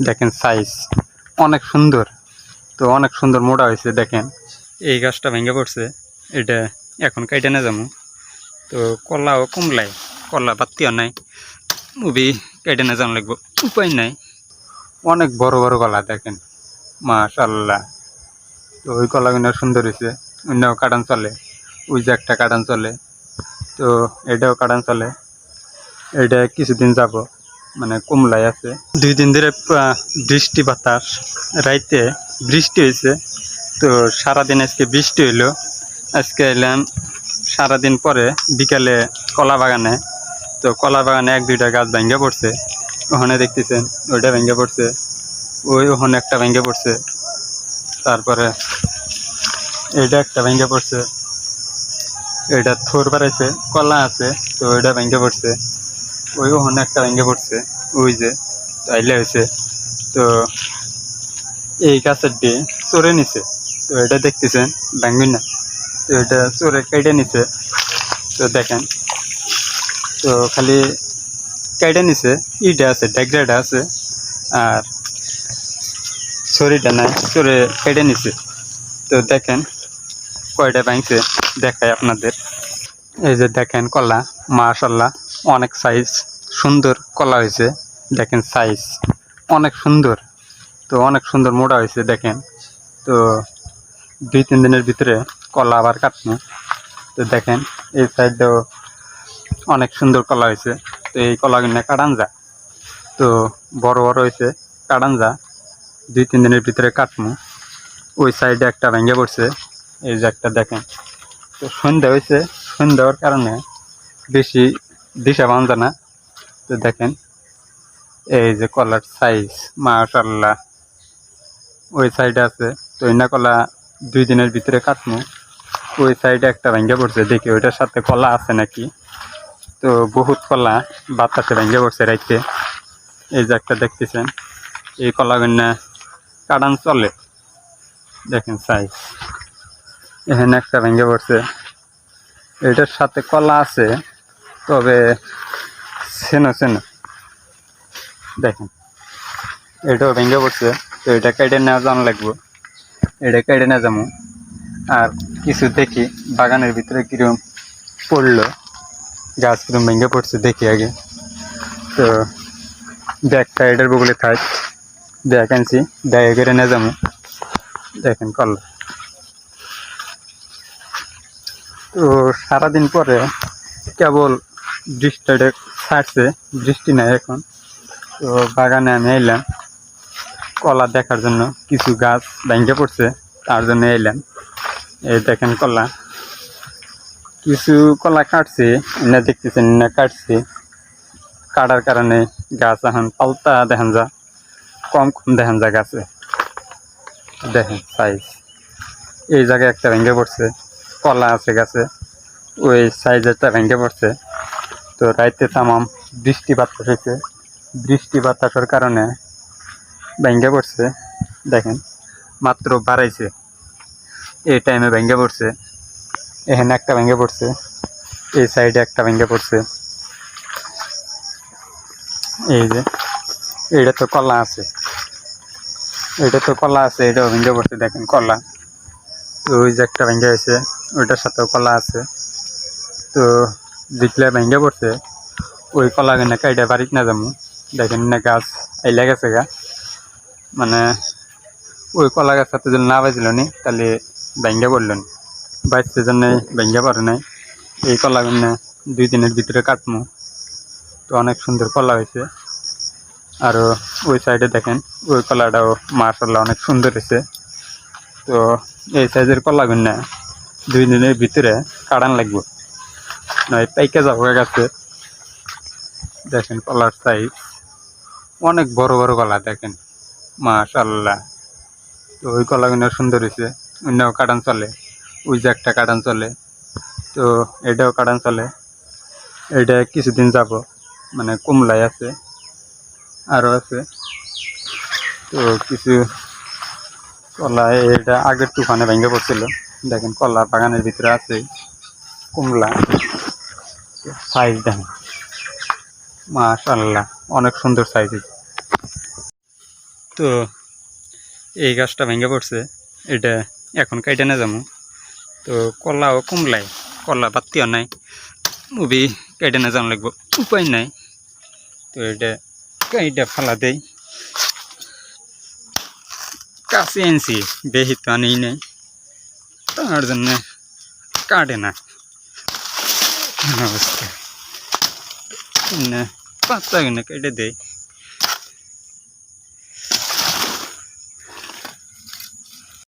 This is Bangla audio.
দেখেন সাইজ অনেক সুন্দর। তো অনেক সুন্দর মোটা হয়েছে। দেখেন এই গাছটা ভেঙে পড়ছে, এটা এখন কাইটে না যাবো। তো কলাও কমলাই, কলা বাত্তিও নাই, মুভি কেটে না যাওয়া লাগবো, উপায় নাই। অনেক বড় বড় কলা দেখেন, মাশাআল্লাহ। তো ওই কলাগুলো সুন্দর হয়েছে, অন্যও কাটান চলে, ওই যে একটা কাটান চলে, তো এটাও কাটান চলে। এটা কিছুদিন যাব, মানে কমলাই আছে। 2 দিন ধরে বৃষ্টি বাতাস, রাইতে বৃষ্টি হয়েছে। তো সারাদিন আজকে বৃষ্টি হইলো। আজকে এলাম সারাদিন পরে বিকালে কলা বাগানে। তো কলা বাগানে 1-2টা গাছ ভেঙে পড়ছে, ওখানে দেখতেছেন ওইটা ভেঙে পড়ছে, ওখানে একটা ভেঙে পড়ছে, তারপরে এইটা একটা ভেঙে পড়ছে, এটা থোর বাড়াইছে, কলা আছে, তো ওইটা ভেঙে পড়ছে, ওখানে একটা ভেঙে পড়ছে, ওই যে তাইলে হয়েছে। তো এই গাছের দিয়ে চড়ে নিছে, তো এটা দেখতেছেন ভাঙবি না, তো এটা চড়ে কেটে নিছে। তো দেখেন, তো খালি কেটে নিছে, ইটা আছে, ডেগরাটা আছে, আর ছড়িটা নাই, চড়ে কেটে নিছে। তো দেখেন কয়টা ভাঙছে, দেখায় আপনাদের। এই যে দেখেন কলা, মাশাআল্লাহ অনেক সাইজ, সুন্দর কলা হয়েছে। দেখেন সাইজ অনেক সুন্দর, তো অনেক সুন্দর মোটা হয়েছে। দেখেন, তো 2-3 দিনের ভিতরে কলা আবার কাটবো। তো দেখেন এই সাইডটাও অনেক সুন্দর কলা হয়েছে। তো এই কলাগুলো কাটান যা, তো বড় বড় হয়েছে, কাটান যা, 2-3 দিনের ভিতরে কাটবো। ওই সাইডে একটা ভেঙে পড়ছে, এই যে একটা দেখেন। তো সন্ধ্যা হয়েছে, সন্ধ্যা হওয়ার কারণে বেশি দিশা পাওয়া যায় না। তো দেখেন এই যে কলার সাইজ, মাশাআল্লাহ। ওই সাইডে আছে, তো ইনা কলা 2 দিনের ভিতরে কাটবো। ওই সাইডে একটা ভেঙে পড়ছে, দেখি ওইটার সাথে কলা আছে নাকি। তো বহুত কলা বাতাসে ভেঙে পড়ছে রাইতে। এই যে একটা দেখতেছেন, এই কলাগুলো কাটান চলে। দেখেন সাইজ, এখানে একটা ভেঙে পড়ছে, এটার সাথে কলা আছে, তবে চেনো চেনো। দেখেন এটাও ভেঙে পড়ছে, তো এটা কেটে নেওয়া জান লাগবো, এটা কেটে না যাবো। আর কিছু দেখি বাগানের ভিতরে কিরম পড়লো, গাছ কিরম ভেঙে পড়ছে দেখি আগে। তো ব্যাগটা এটার বগলে থাক, ব্যাগ আনছি, ব্যাগে করে নিয়ে যাবো। দেখেন কলা, তো সারাদিন পরে কেবল বৃষ্টিটা ছাড়ছে, বৃষ্টি নাই এখন। তো বাগানে আমি এলাম কলা দেখার জন্য, কিছু গাছ ভেঙে পড়ছে তার জন্য এলাম। এই দেখেন কলা, কিছু কলা কাটছে, না দেখতেছেন না কাটছে, কাটার কারণে গাছ এখন পাল্টা দেখান যা, কম কম দেখান যা গাছে। দেখেন সাইজ, এই জায়গায় একটা ভেঙে পড়ছে, কলা আছে গাছে, ওই সাইজেরটা ভেঙে পড়ছে। তো রাইতে তামাম বৃষ্টি বাতাস হয়েছে, বৃষ্টি বাতাসের কারণে ভেঙে পড়ছে। দেখেন মাত্র বাড়াইছে, এই টাইমে ভেঙে পড়ছে। এখানে একটা ভেঙে পড়ছে, এই সাইডে একটা ভেঙে পড়ছে। এই যে এইটা তো কলা আছে, এটা তো কলা আছে, এটাও ভেঙে পড়ছে। দেখেন কলা, তো ওই যে একটা ভেঙে হয়েছে, ওইটার সাথেও কলা আছে। তো যেগুলা ভেঙে পড়ছে ওই কলা কিনে কাইটা বাড়িতে না যাবো। দেখেন না গাছ আইলা গেছে গা, মানে ওই কলা গাছ সাথে যদি না বাজল নি তাহলে ভেঙে পড়ল নি, বাঁচতে জন্য ভেঙে পড়ে নাই। এই কলা কিনে 2 দিনের ভিতরে কাটবো। তো অনেক সুন্দর কলা হয়েছে। আর ওই সাইডে দেখেন ওই কলাটাও মাশাআল্লাহ অনেক সুন্দর হয়েছে। তো এই সাইজের কলা কিনে 2 দিনের ভিতরে কাটান লাগবে, নয় পাইকে যাবো গাছে। দেখেন কলার সাইজ অনেক বড় বড় কলা, দেখেন মাশাআল্লাহ। তো ওই কলাগুলো সুন্দর হয়েছে, অন্যও কাটান চলে, ওই যে একটা কাটান চলে, তো এটাও কাটান চলে। এটা কিছুদিন যাব, মানে কমলাই আছে, আরও আছে। তো কিছু কলা এটা আগের তুফানে ভেঙে পড়ছিল। দেখেন কলা বাগানের ভিতরে আছে, কমলা সাইজ দেখেন মাশাআল্লাহ অনেক সুন্দর সাইজ। তো এই গাছটা ভেঙে পড়ছে, এটা এখন কেটে না যাবো। তো কলাও কমলাই, কলা পাত্তিও নাই, মুভি কেটে না যাওয়া লাগবো, উপায় নাই। তো এটা ফালা দেই, কাছে আনছি বেশি তো আনি নেই, তার জন্য কাটে না অবস্থা। পাত্তা কেটে দেয়।